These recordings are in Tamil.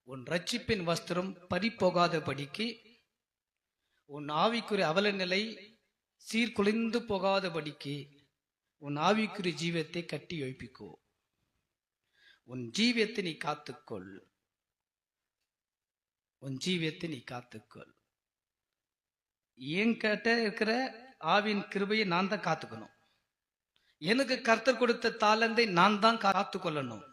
உன் ரட்சிப்பின் வஸ்திரம் பறிபோகாதபடிக்கு, உன் ஆவிக்குரிய அவல நிலை சீர்குலைந்து போகாதபடிக்கு உன் ஆவிக்குரிய ஜீவத்தை கட்டி எழுப்பிக்கோ. உன் ஜீவியத்தை நீ காத்துக்கொள். உன் ஜீவியத்தை நீ காத்துக்கொள். என்கிட்ட இருக்கிற ஆவின் கிருபையை நான் தான் காத்துக்கணும். எனக்கு கர்த்தர் கொடுத்த தாளந்தை நான் தான் காத்துக்கொள்ளணும்.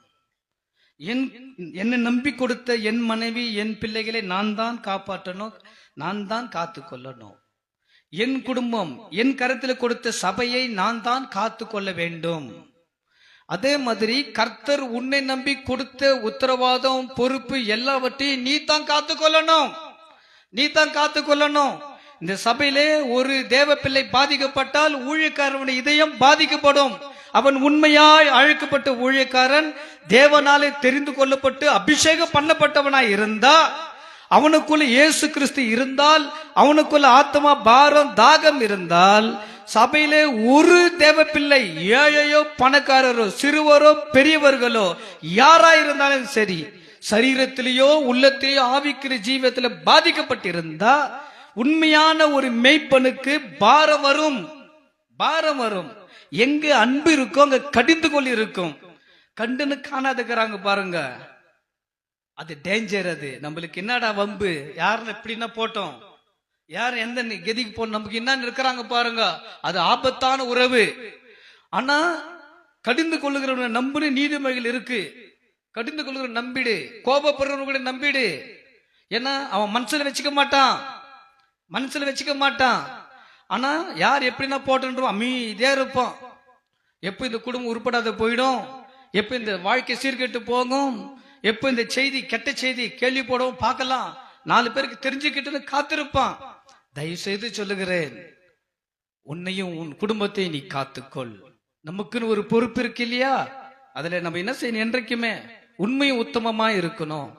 என்னை நம்பி கொடுத்த என் மனைவி, என் பிள்ளைகளை நான் தான் காப்பாற்றணும், நான் தான் காத்துக்கொள்ளணும். என் குடும்பம், என் கருத்தில் கொடுத்த சபையை நான் தான் காத்து கொள்ள வேண்டும். அதே மாதிரி கர்த்தர் உன்னை நம்பி கொடுத்த உத்தரவாதம், பொறுப்பு எல்லாவற்றையும் நீ தான் காத்துக்கொள்ளணும். நீ தான் காத்துக்கொள்ளணும். இந்த சபையிலே ஒரு தேவ பிள்ளை பாதிக்கப்பட்டால் ஊழியக்காரனுடைய இதயம் பாதிக்கப்படும். அவன் உண்மையாய் அழைக்கப்பட்ட ஊழியக்காரன், தேவனாலே தெரிந்து கொள்ளப்பட்டு அபிஷேகம் பண்ணப்பட்டவனாய் இருந்தா, அவனுக்குள்ள இயேசு கிறிஸ்து இருந்தால், அவனுக்குள்ள ஆத்மா பாரம் தாகம் இருந்தால், சபையிலே ஒரு தேவ பிள்ளை, ஏழையோ பணக்காரரோ சிறுவரோ பெரியவர்களோ யாரா இருந்தாலும் சரி, சரீரத்திலேயோ உள்ளத்திலேயோ ஆவிக்கிற ஜீவத்தில பாதிக்கப்பட்டிருந்தா, உண்மையான ஒரு மெய்ப்பனுக்கு பாரம் வரும். பாரம் வரும். எங்க அன்பு இருக்கும் அங்க கடிந்து கொள் இருக்கும். கண்டுன்னு காணாதுக்கிறாங்க பாருங்க, அது டேஞ்சர். அது நம்மளுக்கு என்னடா வம்பு, யாருன்னு எப்படின்னா போட்டோம், யார் எந்த கதிக்கு போ, நமக்கு என்ன இருக்கிறாங்க பாருங்க, அது ஆபத்தான உறவு. ஆனா கடிந்து கொள்ளுகிற நம்புன்னு நீதிமொழிகள் இருக்கு. கடிந்து கொள்ளுகிற நம்பிடு, கோபப்படுறவங்களை நம்பிடு. ஏன்னா அவன் மனசுல வச்சுக்க மாட்டான், மனசுல வச்சுக்க மாட்டான். ஆனா யார் எப்படின்னா போட்டோம் அமைதியா இருப்போம். எப்ப இந்த குடும்பம் உருப்படாத போயிடும், எப்ப இந்த வாழ்க்கை சீர்கெட்டு போகும், எப்ப இந்த செய்தி கெட்ட செய்தி கேள்வி போடவும் பார்க்கலாம், 4 பேருக்கு தெரிஞ்சுக்கிட்டு காத்திருப்பான். தயவு செய்து சொல்லுகிறேன், உன்னையும் உன் குடும்பத்தை நீ காத்துக்கொள். நமக்குன்னு ஒரு பொறுப்பு இருக்கு இல்லையா? அதுல நம்ம என்ன செய்யணும், என்றைக்குமே உண்மையும் உத்தமமா இருக்கணும்.